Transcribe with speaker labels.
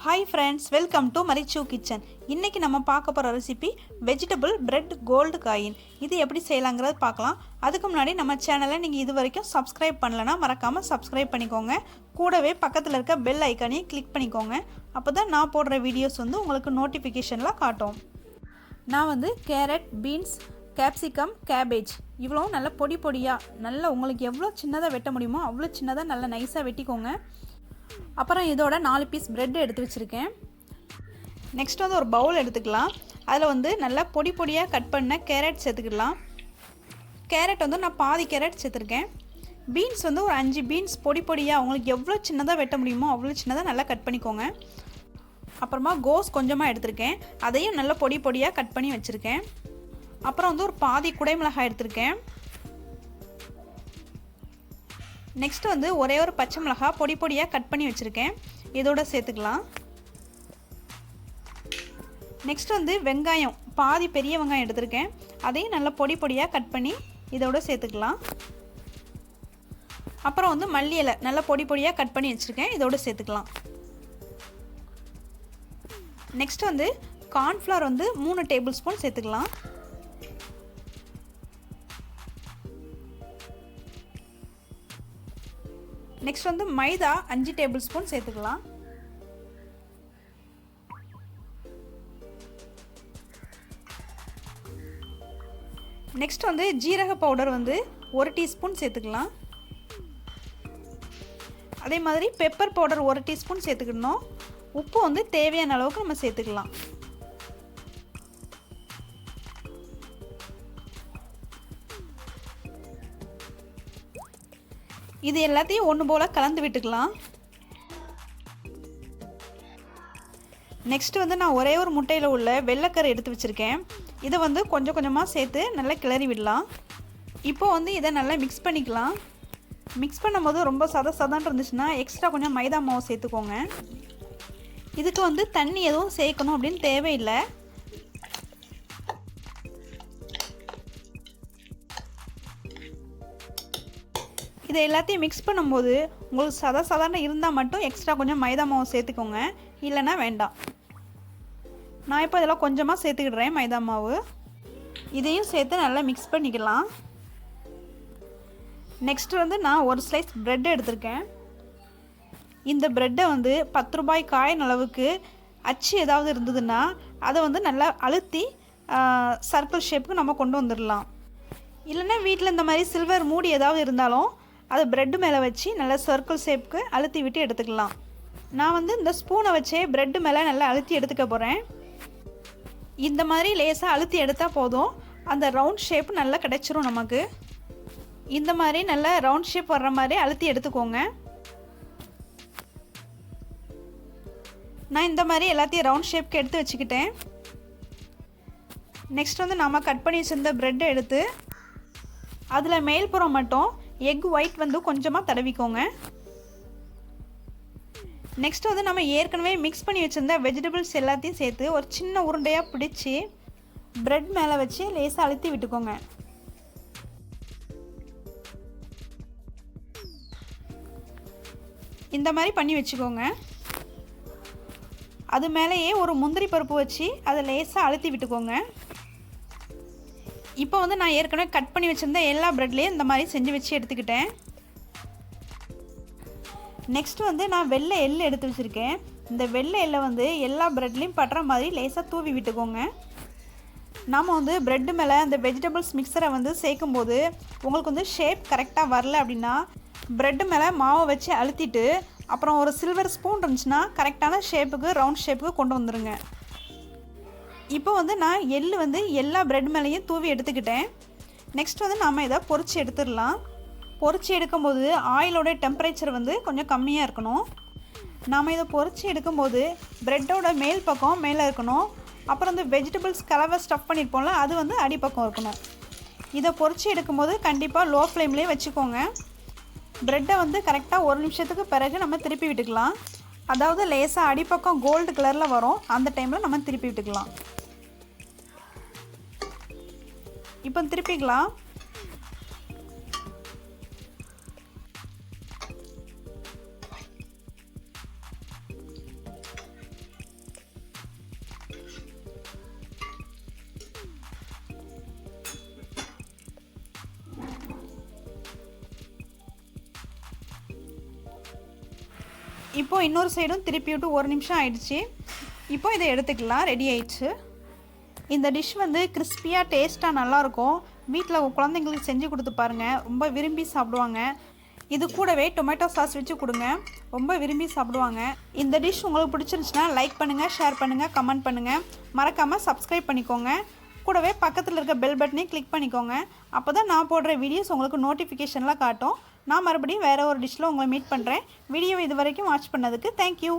Speaker 1: Hi friends, welcome to Marichu Kitchen. இன்னைக்கு நம்ம பார்க்க போற recipe vegetable bread gold coin. இது எப்படி செய்யலாம்ங்கறத பார்க்கலாம். அதுக்கு முன்னாடி நம்ம சேனலை நீங்க இதுவரைக்கும் Subscribe பண்ணலனா மறக்காம Subscribe பண்ணிக்கோங்க. கூடவே பக்கத்துல இருக்க பெல் ஐகானையும் கிளிக் பண்ணிக்கோங்க. அப்பதான் நான் போடுற வீடியோஸ் உங்களுக்கு நோட்டிஃபிகேஷன்ல காட்டும். நான் கேரட், பீன்ஸ், Capsicum, Cabbage இவ்வளவு நல்ல பொடி பொடியா நல்ல உங்களுக்கு எவ்வளவு சின்னதா வெட்ட முடியுமோ அவ்வளவு சின்னதா நல்ல நைஸா வெட்டிக்கோங்க. அப்புறம் இதோட 4 பீஸ் பிரெட் எடுத்து வச்சிருக்கேன். நெக்ஸ்ட் ஒரு பவுல் எடுத்துக்கலாம். அதுல நல்ல பொடி பொடியா கட் பண்ண கேரட் சேர்த்துக்கலாம். கேரட் நான் பாதி கேரட் சேர்த்திருக்கேன். பீன்ஸ் ஒரு 5 பீன்ஸ் பொடி பொடியா உங்களுக்கு எவ்வளவு சின்னதா வெட்ட முடியுமோ அவ்வளவு சின்னதா நல்லா கட் பண்ணிக்கோங்க. அப்புறமா கோஸ் கொஞ்சமா எடுத்துர்க்கேன். அதையும் நல்ல பொடி பொடியா கட் பண்ணி வச்சிருக்கேன். அப்புறம் ஒரு பாதி குடைமிளகாய் எடுத்துர்க்கேன். நெக்ஸ்ட் ஒரே ஒரு பச்சை மிளகாய் பொடி பொடியா கட் பண்ணி வச்சிருக்கேன். இதோட சேர்த்துக்கலாம். நெக்ஸ்ட் வெங்காயம் பாதி பெரிய வெங்காயம் எடுத்துர்க்கேன். அதையும் நல்ல பொடி பொடியா கட் பண்ணி இதோட சேர்த்துக்கலாம். அப்புறம் மல்லி இலை நல்ல பொடி பொடியா கட் பண்ணி வச்சிருக்கேன். இதோட சேர்த்துக்கலாம். Next corn flour 3 table spoon சேர்த்துக்கலாம். நெக்ஸ்ட் மைதா 5 டேபிள் ஸ்பூன் சேர்த்துக்கலாம். நெக்ஸ்ட் ஜீரக பவுடர் 1 டீஸ்பூன் சேர்த்துக்கலாம். அதே மாதிரி பெப்பர் பவுடர் 1 டீஸ்பூன் சேர்த்துக்கணும். உப்பு தேவையான அளவுக்கு நம்ம சேர்த்துக்கலாம். இது எல்லாத்தையும் ஒன்று போல கலந்து விட்டுக்கலாம். நெக்ஸ்ட் நான் ஒரே ஒரு முட்டையில் உள்ள வெள்ளைக்கரு எடுத்து வச்சிருக்கேன். இதை கொஞ்சம் கொஞ்சமாக சேர்த்து நல்லா கிளறி விடலாம். இப்போ இதை நல்லா மிக்ஸ் பண்ணிக்கலாம். மிக்ஸ் பண்ணும்போது ரொம்ப சதன்னு இருந்துச்சுன்னா எக்ஸ்ட்ரா கொஞ்சம் மைதா மாவு சேர்த்துக்கோங்க. இதுக்கு தண்ணி எதுவும் சேர்க்கணும் அப்படின்னு தேவையில்லை. இதை எல்லாத்தையும் மிக்ஸ் பண்ணும்போது உங்களுக்கு சதன்னு இருந்தால் மட்டும் எக்ஸ்ட்ரா கொஞ்சம் மைதா மாவு சேர்த்துக்கோங்க. இல்லைன்னா வேண்டாம். நான் இப்போ இதெல்லாம் கொஞ்சமாக சேர்த்துக்கிடுறேன் மைதா மாவு. இதையும் சேர்த்து நல்லா மிக்ஸ் பண்ணிக்கலாம். நெக்ஸ்ட் நான் ஒரு ஸ்லைஸ் பிரெட் எடுத்திருக்கேன். இந்த பிரெட்டை 10 ரூபாய் காயின் அளவுக்கு அச்சு ஏதாவது இருந்ததுன்னா அதை நல்லா அழுத்தி சர்க்கிள் ஷேப்புக்கு நம்ம கொண்டு வந்துடலாம். இல்லைன்னா வீட்டில் இந்த மாதிரி சில்வர் மூடி ஏதாவது இருந்தாலும் அதை பிரெட்டு மேலே வச்சு நல்லா சர்க்கிள் ஷேப்புக்கு அழுத்தி விட்டு எடுத்துக்கலாம். நான் இந்த ஸ்பூனை வச்சே பிரெட்டு மேலே நல்லா அழுத்தி எடுத்துக்க போகிறேன். இந்த மாதிரி லேசாக அழுத்தி எடுத்தால் போதும். அந்த ரவுண்ட் ஷேப் நல்லா கிடைச்சிரும் நமக்கு. இந்த மாதிரி நல்லா ரவுண்ட் ஷேப் வர்ற மாதிரி அழுத்தி எடுத்துக்கோங்க. நான் இந்த மாதிரி எல்லாத்தையும் ரவுண்ட் ஷேப்க்கு எடுத்து வச்சுக்கிட்டேன். நெக்ஸ்ட் நம்ம கட் பண்ணி வச்சிருந்த பிரெட்டை எடுத்து அதில் மேல்புறம் மட்டும் எக் ஒயிட் கொஞ்சமாக தடவிக்கோங்க. நெக்ஸ்ட் நம்ம ஏற்கனவே மிக்ஸ் பண்ணி வச்சுருந்த வெஜிடபிள்ஸ் எல்லாத்தையும் சேர்த்து ஒரு சின்ன உருண்டையாக பிடிச்சி பிரெட் மேலே வச்சு லேசாக அழுத்தி விட்டுக்கோங்க. இந்த மாதிரி பண்ணி வச்சுக்கோங்க. அது மேலேயே ஒரு முந்திரி பருப்பு வச்சு அதை லேசாக அழுத்தி விட்டுக்கோங்க. இப்போ நான் ஏற்கனவே கட் பண்ணி வச்சுருந்த எல்லா பிரெட்லேயும் இந்த மாதிரி செஞ்சு வச்சு எடுத்துக்கிட்டேன். நெக்ஸ்ட் நான் வெள்ளை எள்ளு எடுத்து வச்சுருக்கேன். இந்த வெள்ளை எள்ளை எல்லா பிரெட்லேயும் பட்டுற மாதிரி லேசாக தூவி விட்டுக்கோங்க. நாம் பிரெட்டு மேலே அந்த வெஜிடபிள்ஸ் மிக்சரை சேர்க்கும்போது உங்களுக்கு ஷேப் கரெக்டாக வரல அப்படின்னா பிரெட்டு மேலே மாவை வச்சு அழுத்திட்டு அப்புறம் ஒரு சில்வர் ஸ்பூன் இருந்துச்சுன்னா கரெக்டான ஷேப்புக்கு ரவுண்ட் ஷேப்புக்கு கொண்டு வந்துடுங்க. இப்போ நான் எள்ளு எல்லா பிரெட் மேலேயும் தூவி எடுத்துக்கிட்டேன். நெக்ஸ்ட் நாம் இதை பொரிச்சு எடுத்துடலாம். பொரிச்சு எடுக்கும்போது ஆயிலோட டெம்பரேச்சர் கொஞ்சம் கம்மியாக இருக்கணும். நாம் இதை பொரிச்சு எடுக்கும்போது பிரெட்டோட மேல் பக்கம் மேலே இருக்கணும். அப்புறம் வெஜிடபிள்ஸ் கலவை ஸ்டஃப் பண்ணியிருப்போம்ல அது அடிப்பக்கம் இருக்கணும். இதை பொரிச்சு எடுக்கும்போது கண்டிப்பாக லோ ஃப்ளேம்லேயே வச்சுக்கோங்க. பிரெட்டை கரெக்டாக 1 நிமிஷத்துக்கு பிறகு நம்ம திருப்பி விட்டுக்கலாம். அதாவது லேசாக அடிப்பக்கம் கோல்டு கலரில் வரும். அந்த டைமில் நம்ம திருப்பி விட்டுக்கலாம். இப்போ திருப்பிக்கலாம். இப்போ இன்னொரு சைடும் திருப்பி விட்டு 1 நிமிஷம் ஆயிடுச்சு. இப்போ இதை எடுத்துக்கலாம். ரெடி ஆயிடுச்சு. இந்த டிஷ் வந்து கிறிஸ்பியாக டேஸ்ட்டாக நல்லாயிருக்கும். வீட்டில் குழந்தைங்களுக்கு செஞ்சு கொடுத்து பாருங்கள், ரொம்ப விரும்பி சாப்பிடுவாங்க. இது கூடவே டொமேட்டோ சாஸ் வச்சு கொடுங்க, ரொம்ப விரும்பி சாப்பிடுவாங்க. இந்த டிஷ் உங்களுக்கு பிடிச்சிருந்துச்சுன்னா லைக் பண்ணுங்கள், ஷேர் பண்ணுங்கள், கமெண்ட் பண்ணுங்கள். மறக்காமல் சப்ஸ்கிரைப் பண்ணிக்கோங்க. கூடவே பக்கத்தில் இருக்க பெல் பட்டனையும் கிளிக் பண்ணிக்கோங்க. அப்போ தான் நான் போடுற வீடியோஸ் உங்களுக்கு நோட்டிஃபிகேஷன்லாம் காட்டும். நான் மறுபடியும் வேறு ஒரு டிஷ்ஷில் உங்களை மீட் பண்ணுறேன். வீடியோ இது வரைக்கும் வாட்ச் பண்ணதுக்கு தேங்க்யூ.